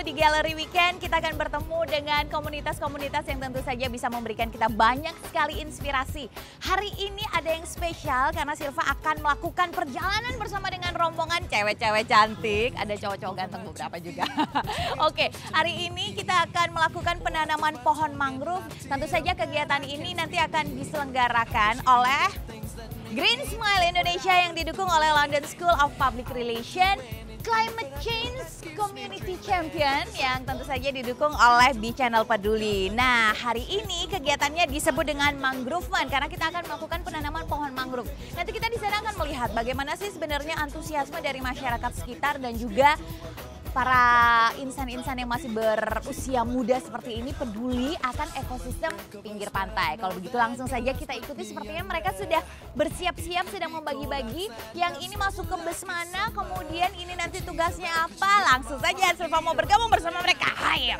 Di Gallery Weekend kita akan bertemu dengan komunitas-komunitas yang tentu saja bisa memberikan kita banyak sekali inspirasi. Hari ini ada yang spesial karena Silva akan melakukan perjalanan bersama dengan rombongan cewek-cewek cantik. Ada cowok-cowok ganteng beberapa juga. Oke, hari ini kita akan melakukan penanaman pohon mangrove. Tentu saja kegiatan ini nanti akan diselenggarakan oleh Green Smile Indonesia yang didukung oleh London School of Public Relations, Climate Change Community Champion yang tentu saja didukung oleh B-Channel Peduli. Nah, hari ini kegiatannya disebut dengan Mangrove Man karena kita akan melakukan penanaman pohon mangrove. Nanti kita di sana akan melihat bagaimana sih sebenarnya antusiasme dari masyarakat sekitar dan juga para insan-insan yang masih berusia muda seperti ini peduli akan ekosistem pinggir pantai. Kalau begitu langsung saja kita ikuti, sepertinya mereka sudah bersiap-siap sedang membagi-bagi. Yang ini masuk ke bus mana, kemudian ini nanti tugasnya apa. Langsung saja Silva mau bergabung bersama mereka. Ayo!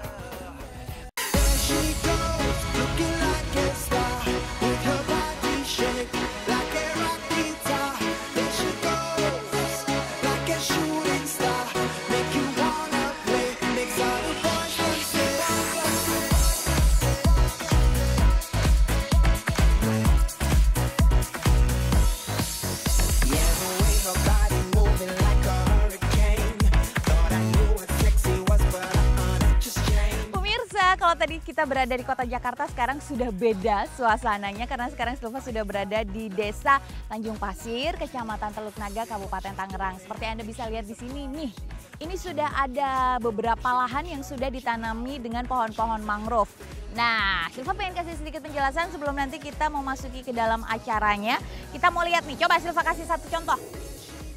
Kalau tadi kita berada di kota Jakarta, sekarang sudah beda suasananya karena sekarang Silva sudah berada di Desa Tanjung Pasir, Kecamatan Teluk Naga, Kabupaten Tangerang. Seperti Anda bisa lihat di sini nih, ini sudah ada beberapa lahan yang sudah ditanami dengan pohon-pohon mangrove. Nah, Silva pengen kasih sedikit penjelasan sebelum nanti kita memasuki ke dalam acaranya. Kita mau lihat nih, coba Silva kasih satu contoh.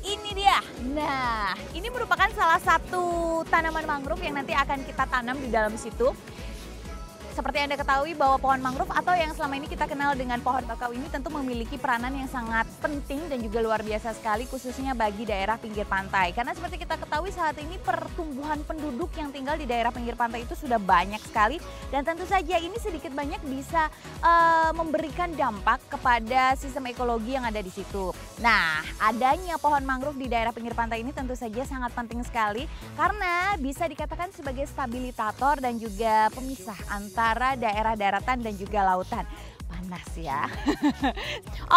Ini dia. Nah, ini merupakan salah satu tanaman mangrove yang nanti akan kita tanam di dalam situ. Seperti Anda ketahui bahwa pohon mangrove atau yang selama ini kita kenal dengan pohon kakao ini tentu memiliki peranan yang sangat penting dan juga luar biasa sekali khususnya bagi daerah pinggir pantai. Karena seperti kita ketahui saat ini pertumbuhan penduduk yang tinggal di daerah pinggir pantai itu sudah banyak sekali. Dan tentu saja ini sedikit banyak bisa memberikan dampak kepada sistem ekologi yang ada di situ. Nah, adanya pohon mangrove di daerah pinggir pantai ini tentu saja sangat penting sekali karena bisa dikatakan sebagai stabilisator dan juga pemisah antara daerah daratan dan juga lautan. Panas ya.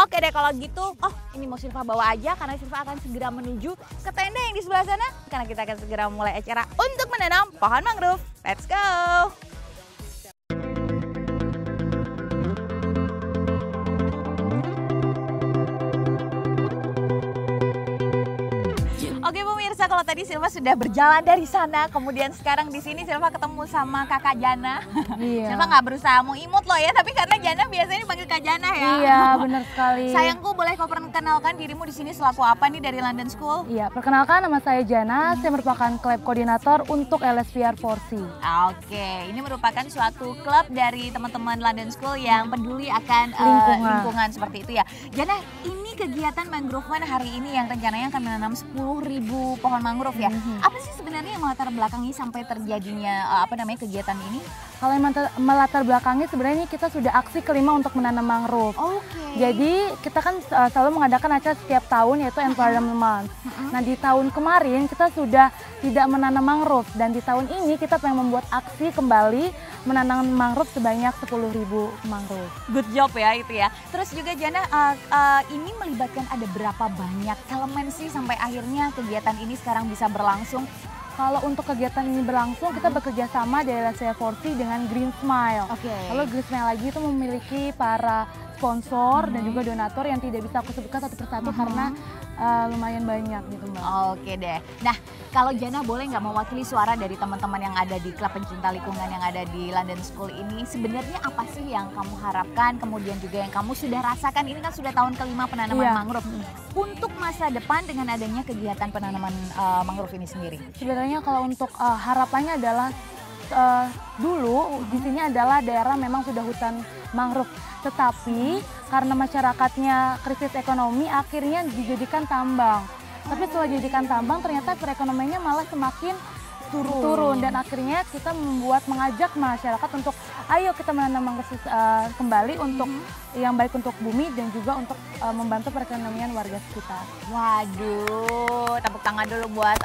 Oke deh kalau gitu, ini mau Silva bawa aja karena Silva akan segera menuju ke tenda yang di sebelah sana karena kita akan segera mulai acara untuk menanam pohon mangrove. Let's go! Oke pemirsa, kalau tadi Silva sudah berjalan dari sana, kemudian sekarang di sini Silva ketemu sama Kakak Jana. Iya. Silva nggak berusaha mau imut loh ya, tapi karena Jana biasanya dipanggil Kak Jana ya. Iya, benar sekali. Sayangku, boleh kau perkenalkan dirimu di sini selaku apa nih dari London School? Iya, perkenalkan nama saya Jana, saya merupakan klub koordinator untuk LSPR 4C. Oke, ini merupakan suatu klub dari teman-teman London School yang peduli akan lingkungan seperti itu ya. Jana, ini kegiatan Mangrove Man hari ini yang rencananya akan menanam 10.000 pohon mangrove ya. Apa sih sebenarnya yang melatar belakangi sampai terjadinya kegiatan ini? Kalau yang melatar belakangi sebenarnya kita sudah aksi kelima untuk menanam mangrove. Jadi kita kan selalu mengadakan acara setiap tahun yaitu Environment Month. Nah di tahun kemarin kita sudah tidak menanam mangrove dan di tahun ini kita pengen membuat aksi kembali menanam mangrove sebanyak 10.000 mangrove. Good job ya itu ya. Terus juga Jana, ini melibatkan ada berapa banyak elemen sih sampai akhirnya kegiatan ini sekarang bisa berlangsung? Kalau untuk kegiatan ini berlangsung, kita bekerja sama dari LSPR 4C dengan Green Smile. Lalu Green Smile lagi itu memiliki para sponsor dan juga donatur yang tidak bisa aku sebutkan satu persatu karena lumayan banyak gitu Mbak. Oke deh. Nah, kalau Jana boleh nggak mewakili suara dari teman-teman yang ada di klub pencinta lingkungan yang ada di London School ini, sebenarnya apa sih yang kamu harapkan, kemudian juga yang kamu sudah rasakan, ini kan sudah tahun kelima penanaman mangrove, untuk masa depan dengan adanya kegiatan penanaman mangrove ini sendiri? Sebenarnya kalau untuk harapannya adalah dulu di sini adalah daerah memang sudah hutan mangrove, tetapi karena masyarakatnya krisis ekonomi akhirnya dijadikan tambang. Tapi setelah dijadikan tambang ternyata perekonomiannya malah semakin turun dan akhirnya kita mengajak masyarakat untuk ayo kita menanam mangrove kembali untuk yang baik untuk bumi dan juga untuk membantu perekonomian warga sekitar. Waduh, tepuk tangan dulu buat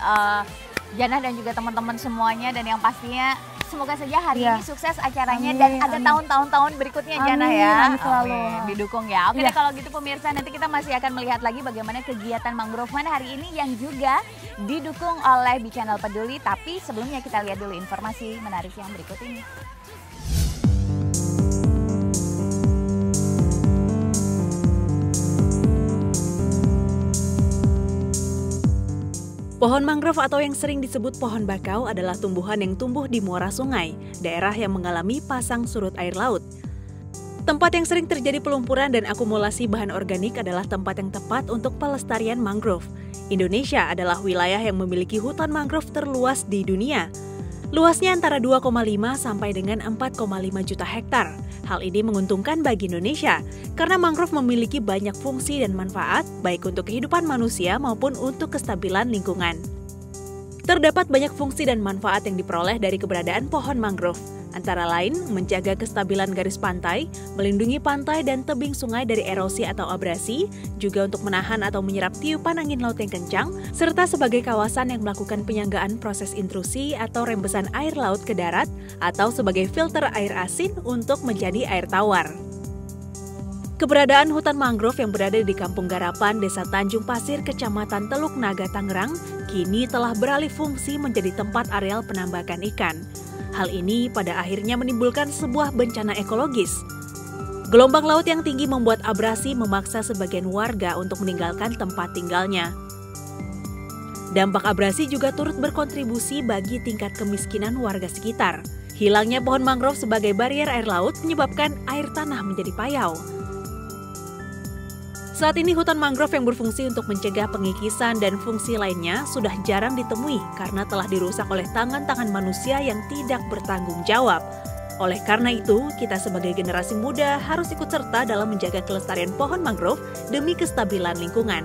Jana dan juga teman-teman semuanya, dan yang pastinya semoga saja hari Iya. ini sukses acaranya Amin, dan ada amin. tahun-tahun berikutnya Jana Amin, ya. amin selalu. Amin, didukung ya. Oke Iya. deh, kalau gitu pemirsa, nanti kita masih akan melihat lagi bagaimana kegiatan Mangrove Man hari ini yang juga didukung oleh B-Channel Peduli. Tapi sebelumnya kita lihat dulu informasi menarik yang berikut ini. Pohon mangrove atau yang sering disebut pohon bakau adalah tumbuhan yang tumbuh di muara sungai, daerah yang mengalami pasang surut air laut. Tempat yang sering terjadi pelumpuran dan akumulasi bahan organik adalah tempat yang tepat untuk pelestarian mangrove. Indonesia adalah wilayah yang memiliki hutan mangrove terluas di dunia. Luasnya antara 2,5 sampai dengan 4,5 juta hektar. Hal ini menguntungkan bagi Indonesia karena mangrove memiliki banyak fungsi dan manfaat baik untuk kehidupan manusia maupun untuk kestabilan lingkungan. Terdapat banyak fungsi dan manfaat yang diperoleh dari keberadaan pohon mangrove, antara lain menjaga kestabilan garis pantai, melindungi pantai dan tebing sungai dari erosi atau abrasi, juga untuk menahan atau menyerap tiupan angin laut yang kencang, serta sebagai kawasan yang melakukan penyanggaan proses intrusi atau rembesan air laut ke darat, atau sebagai filter air asin untuk menjadi air tawar. Keberadaan hutan mangrove yang berada di Kampung Garapan, Desa Tanjung Pasir, Kecamatan Teluk Naga, Tangerang, kini telah beralih fungsi menjadi tempat areal penambakan ikan. Hal ini pada akhirnya menimbulkan sebuah bencana ekologis. Gelombang laut yang tinggi membuat abrasi memaksa sebagian warga untuk meninggalkan tempat tinggalnya. Dampak abrasi juga turut berkontribusi bagi tingkat kemiskinan warga sekitar. Hilangnya pohon mangrove sebagai barier air laut menyebabkan air tanah menjadi payau. Saat ini hutan mangrove yang berfungsi untuk mencegah pengikisan dan fungsi lainnya sudah jarang ditemui karena telah dirusak oleh tangan-tangan manusia yang tidak bertanggung jawab. Oleh karena itu, kita sebagai generasi muda harus ikut serta dalam menjaga kelestarian pohon mangrove demi kestabilan lingkungan.